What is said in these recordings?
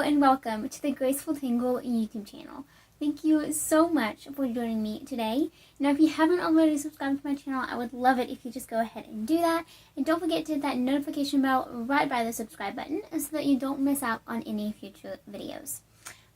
and welcome to the Graceful Tangle YouTube channel. Thank you so much for joining me today. Now, if you haven't already subscribed to my channel, I would love it if you just go ahead and do that. And don't forget to hit that notification bell right by the subscribe button so that you don't miss out on any future videos.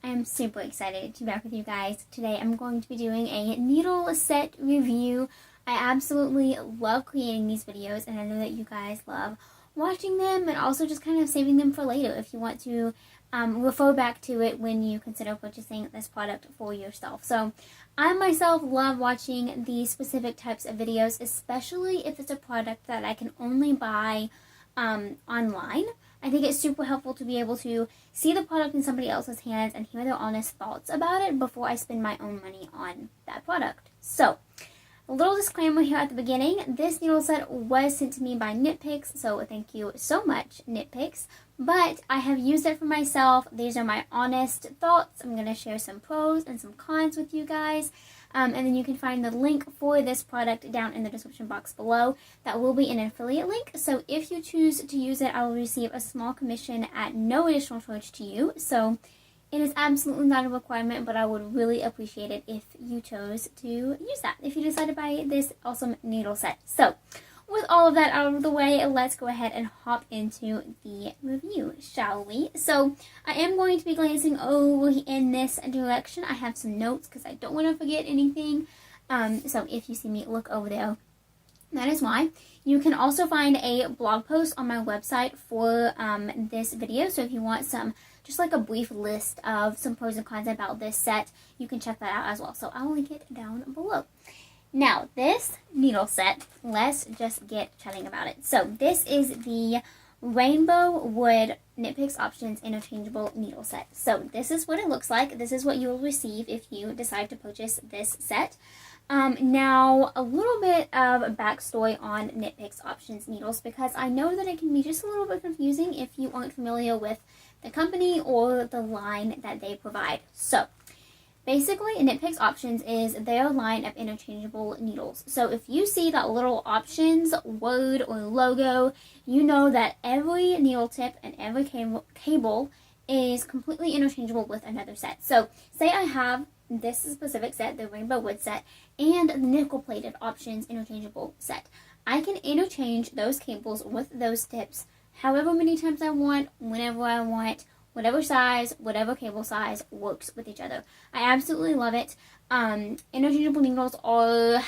I am super excited to be back with you guys. Today I'm going to be doing a needle set review. I absolutely love creating these videos, and I know that you guys love watching them and also just kind of saving them for later if you want to refer back to it when you consider purchasing this product for yourself. So I myself love watching these specific types of videos, especially if it's a product that I can only buy online. I think it's super helpful to be able to see the product in somebody else's hands and hear their honest thoughts about it before I spend my own money on that product. So, a little disclaimer here at the beginning. This needle set was sent to me by KnitPicks, so thank you so much, KnitPicks. But I have used it for myself. These are my honest thoughts. I'm going to share some pros and some cons with you guys. And then you can find the link for this product down in the description box below. That will be an affiliate link. So if you choose to use it, I will receive a small commission at no additional charge to you. So it is absolutely not a requirement, but I would really appreciate it if you chose to use that, if you decide to buy this awesome needle set. So with all of that out of the way, let's go ahead and hop into the review, shall we? So I am going to be glancing over in this direction. I have some notes because I don't want to forget anything. So if you see me look over there, that is why. You can also find a blog post on my website for this video. So if you want just like a brief list of some pros and cons about this set, you can check that out as well. So I'll link it down below. Now, this needle set, let's just get chatting about it. So this is the Rainbow Wood KnitPicks Options Interchangeable Needle Set. So this is what it looks like. This is what you will receive if you decide to purchase this set. Now, a little bit of backstory on KnitPicks Options needles, because I know that it can be just a little bit confusing if you aren't familiar with the company or the line that they provide. So basically, KnitPicks Options is their line of interchangeable needles. So if you see that little options word or logo, you know that every needle tip and every cable is completely interchangeable with another set. So say I have this specific set, the Rainbow Wood set, and the nickel-plated options interchangeable set. I can interchange those cables with those tips however many times I want, whenever I want, whatever size, whatever cable size works with each other. I absolutely love it. Interchangeable needles are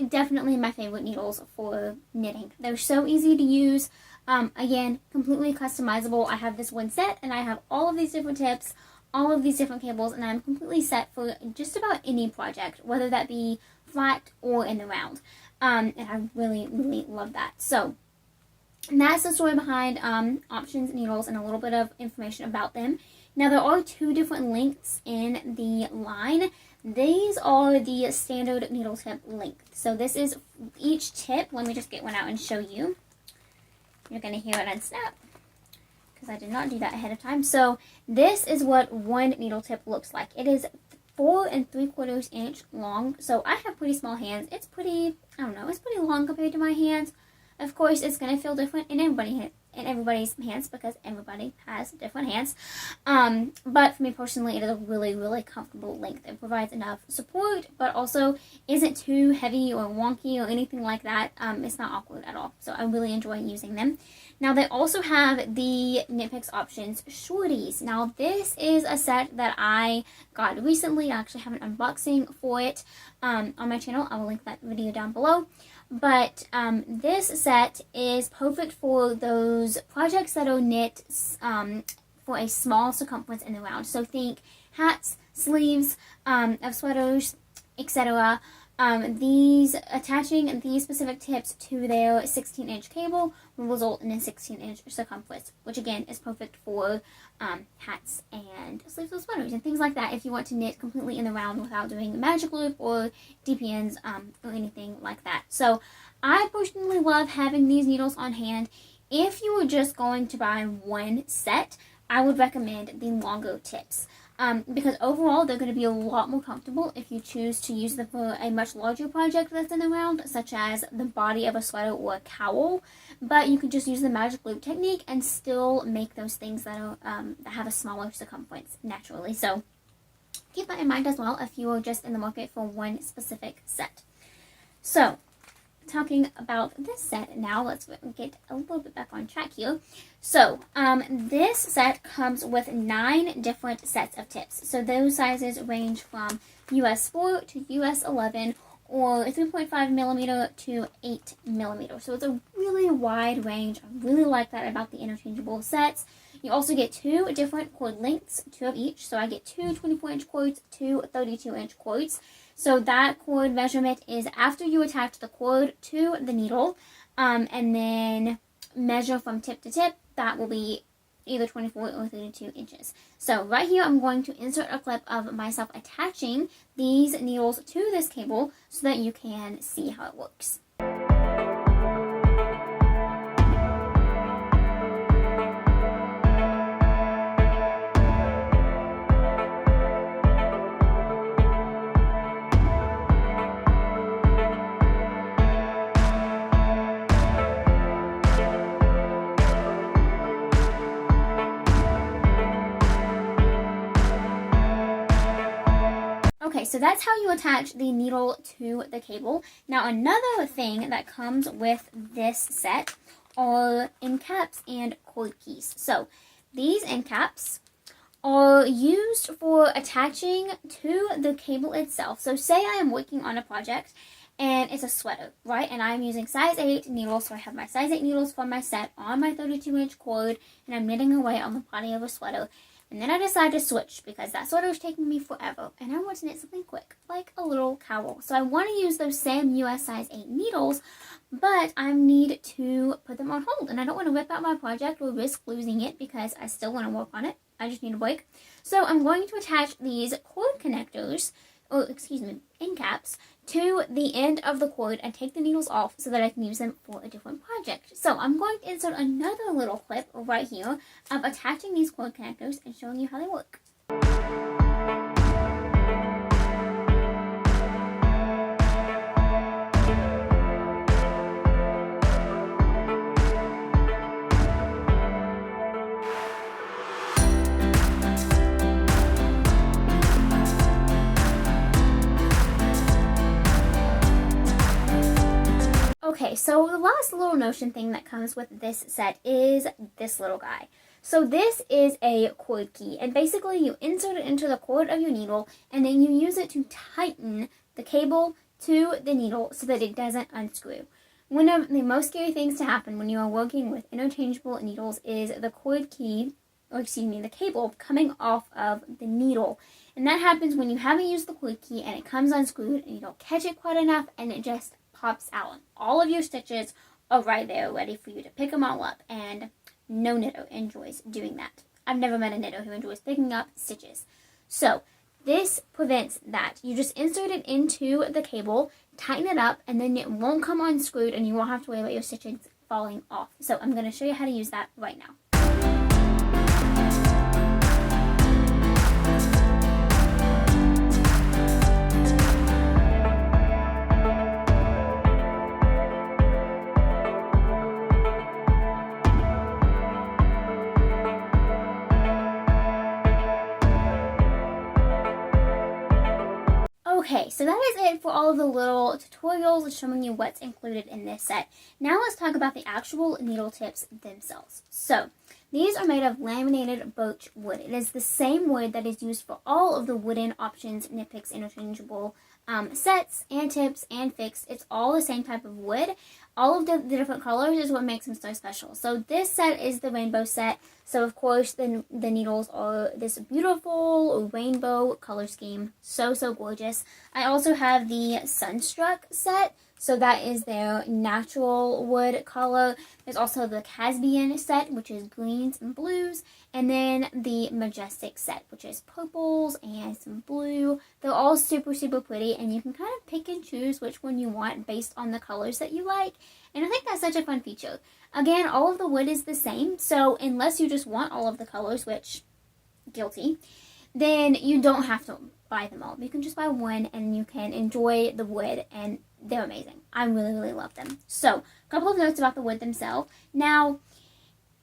definitely my favorite needles for knitting. They're so easy to use. Again, completely customizable. I have this one set and I have all of these different tips, all of these different cables, and I'm completely set for just about any project, whether that be flat or in the round. And I really, really love that. So that's the story behind options needles and a little bit of information about them. Now, there are two different lengths in the line. These are the standard needle tip length. So this is each tip. Let me just get one out and show you. You're going to hear it unsnap because I did not do that ahead of time. So this is what one needle tip looks like. It is 4 3/4 inch long. So I have pretty small hands. It's pretty, I don't know, it's pretty long compared to my hands. Of course, it's going to feel different in everybody's hands because everybody has different hands. But for me personally, it is a really, really comfortable length. It provides enough support, but also isn't too heavy or wonky or anything like that. It's not awkward at all. So I really enjoy using them. Now, they also have the KnitPicks Options Shorties. Now, this is a set that I got recently. I actually have an unboxing for it on my channel. I will link that video down below. But this set is perfect for those projects that are knit for a small circumference in the round. So think hats, sleeves of sweaters, etc. Attaching these specific tips to their 16-inch cable will result in a 16-inch circumference, which again is perfect for hats and sleeves of sweaters and things like that if you want to knit completely in the round without doing magic loop or DPNs or anything like that. So I personally love having these needles on hand. If you were just going to buy one set, I would recommend the longer tips. because overall they're going to be a lot more comfortable if you choose to use them for a much larger project that's in the round, such as the body of a sweater or a cowl. But you can just use the magic loop technique and still make those things that are that have a smaller circumference naturally. So keep that in mind as well if you are just in the market for one specific set. So talking about this set now, let's get a little bit back on track here. So this set comes with 9 different sets of tips. So those sizes range from US 4 to US 11 or 3.5 millimeter to 8 millimeter. So it's a really wide range. I really like that about the interchangeable sets. You also get 2 different cord lengths, 2 of each. So I get 2 24-inch cords, 2 32-inch cords. So that cord measurement is after you attach the cord to the needle, and then measure from tip to tip. That will be either 24 or 32 inches. So right here, I'm going to insert a clip of myself attaching these needles to this cable so that you can see how it works. Okay, so that's how you attach the needle to the cable. Now another thing that comes with this set are end caps and cord keys. So these end caps are used for attaching to the cable itself. So say I am working on a project and it's a sweater, right? And I'm using size 8 needles, so I have my size 8 needles for my set on my 32-inch cord, and I'm knitting away on the body of a sweater. And then I decide to switch because that sweater is taking me forever and I want to knit something quick, like a little cowl. So I want to use those same US size 8 needles, but I need to put them on hold. And I don't want to rip out my project or risk losing it because I still want to work on it. I just need a break. So I'm going to attach these cord connectors, or excuse me, end caps, to the end of the cord and take the needles off so that I can use them for a different project. So I'm going to insert another little clip right here of attaching these cord connectors and showing you how they work. Okay, so the last little notion thing that comes with this set is this little guy. So this is a cord key, and basically you insert it into the cord of your needle, and then you use it to tighten the cable to the needle so that it doesn't unscrew. One of the most scary things to happen when you are working with interchangeable needles is the cord key, or excuse me, the cable coming off of the needle. And that happens when you haven't used the cord key and it comes unscrewed and you don't catch it quite enough and it just pops out. All of your stitches are right there ready for you to pick them all up, and no knitter enjoys doing that. I've never met a knitter who enjoys picking up stitches. So this prevents that. You just insert it into the cable, tighten it up, and then it won't come unscrewed and you won't have to worry about your stitches falling off. So I'm going to show you how to use that right now. Okay, so that is it for all of the little tutorials showing you what's included in this set. Now let's talk about the actual needle tips themselves. So these are made of laminated birch wood. It is the same wood that is used for all of the wooden options KnitPicks interchangeable sets and tips and fixed. It's all the same type of wood. All of the different colors is what makes them so special. So this set is the rainbow set. So of course the needles are this beautiful rainbow color scheme. So gorgeous. I also have the Sunstruck set. So that is their natural wood color. There's also the Caspian set, which is greens and blues. And then the Majestic set, which is purples and some blue. They're all super pretty, and you can kind of pick and choose which one you want based on the colors that you like. And I think that's such a fun feature. Again, all of the wood is the same, so unless you just want all of the colors, which, guilty, then you don't have to buy them all. You can just buy one and you can enjoy the wood, and they're amazing. I really, really love them. So, a couple of notes about the wood themselves. Now,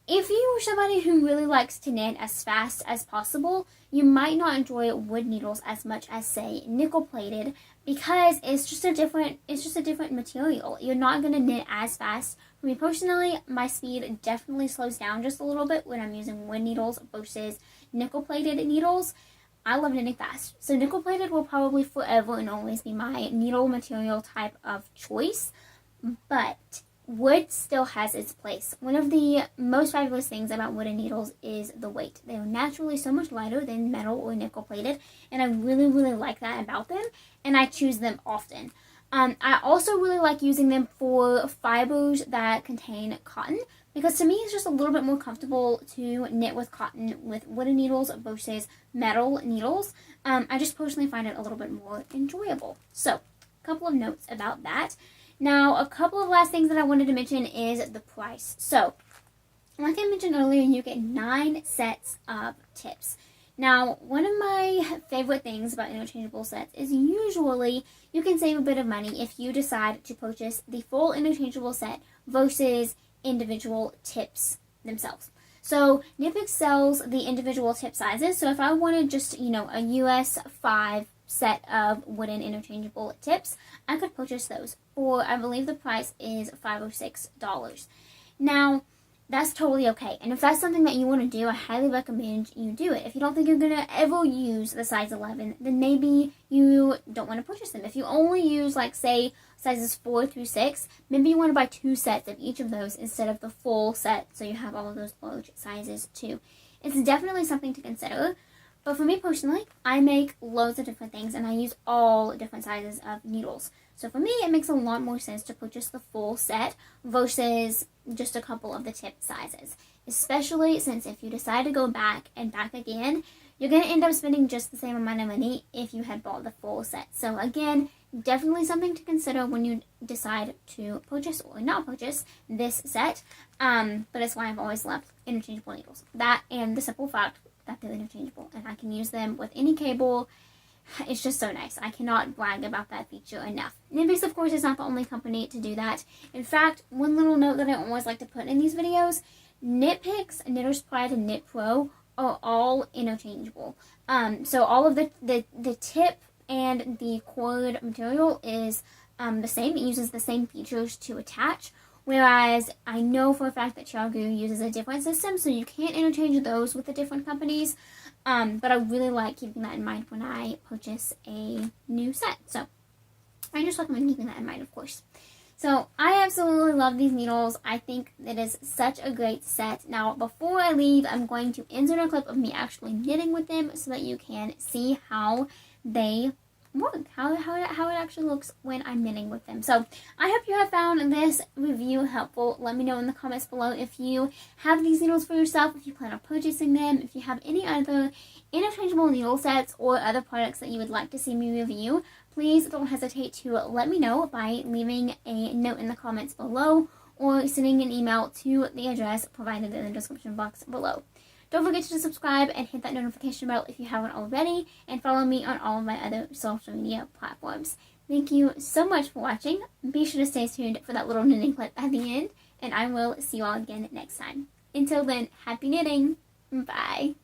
if you are somebody who really likes to knit as fast as possible, you might not enjoy wood needles as much as, say, nickel plated, because it's just a different material. You're not going to knit as fast. For me personally, my speed definitely slows down just a little bit when I'm using wood needles versus nickel plated needles. I love knitting fast. So nickel plated will probably forever and always be my needle material type of choice. But wood still has its place. One of the most fabulous things about wooden needles is the weight. They are naturally so much lighter than metal or nickel plated, and I really, really like that about them, and I choose them often. I also really like using them for fibers that contain cotton, because to me it's just a little bit more comfortable to knit with cotton with wooden needles versus metal needles. I just personally find it a little bit more enjoyable. So, a couple of notes about that. Now, a couple of last things that I wanted to mention is the price. So, like I mentioned earlier, you get 9 sets of tips. Now, one of my favorite things about interchangeable sets is usually you can save a bit of money if you decide to purchase the full interchangeable set versus individual tips themselves. So, KnitPicks sells the individual tip sizes. So, if I wanted just, a US 5 set of wooden interchangeable tips, I could purchase those for, I believe the price is $5 or $6. Now, that's totally okay. And if that's something that you want to do, I highly recommend you do it. If you don't think you're going to ever use the size 11, then maybe you don't want to purchase them. If you only use, like, say, sizes 4 through 6, maybe you want to buy 2 sets of each of those instead of the full set, so you have all of those large sizes too. It's definitely something to consider. But for me personally, I make loads of different things, and I use all different sizes of needles. So for me, it makes a lot more sense to purchase the full set versus just a couple of the tip sizes. Especially since if you decide to go back and back again, you're going to end up spending just the same amount of money if you had bought the full set. So again, definitely something to consider when you decide to purchase or not purchase this set. But it's why I've always loved interchangeable needles. That and the simple fact that they're interchangeable, and I can use them with any cable. It's just so nice. I cannot brag about that feature enough. KnitPicks, of course, is not the only company to do that. In fact, one little note that I always like to put in these videos, KnitPicks, Knitter's Pride, and Knit Pro are all interchangeable. So all of the tip and the cord material is the same. It uses the same features to attach. Whereas I know for a fact that Xiaogu uses a different system, so you can't interchange those with the different companies. But I really like keeping that in mind when I purchase a new set. So I just recommend keeping that in mind, of course. So I absolutely love these needles. I think it is such a great set. Now, before I leave, I'm going to insert a clip of me actually knitting with them so that you can see how they work, how it actually looks when I'm knitting with them. So I hope you have found this review helpful. Let me know in the comments below if you have these needles for yourself, if you plan on purchasing them, if you have any other interchangeable needle sets or other products that you would like to see me review. Please don't hesitate to let me know by leaving a note in the comments below or sending an email to the address provided in the description box below. Don't forget to subscribe and hit that notification bell if you haven't already, and follow me on all of my other social media platforms. Thank you so much for watching. Be sure to stay tuned for that little knitting clip at the end, and I will see you all again next time. Until then, happy knitting! Bye!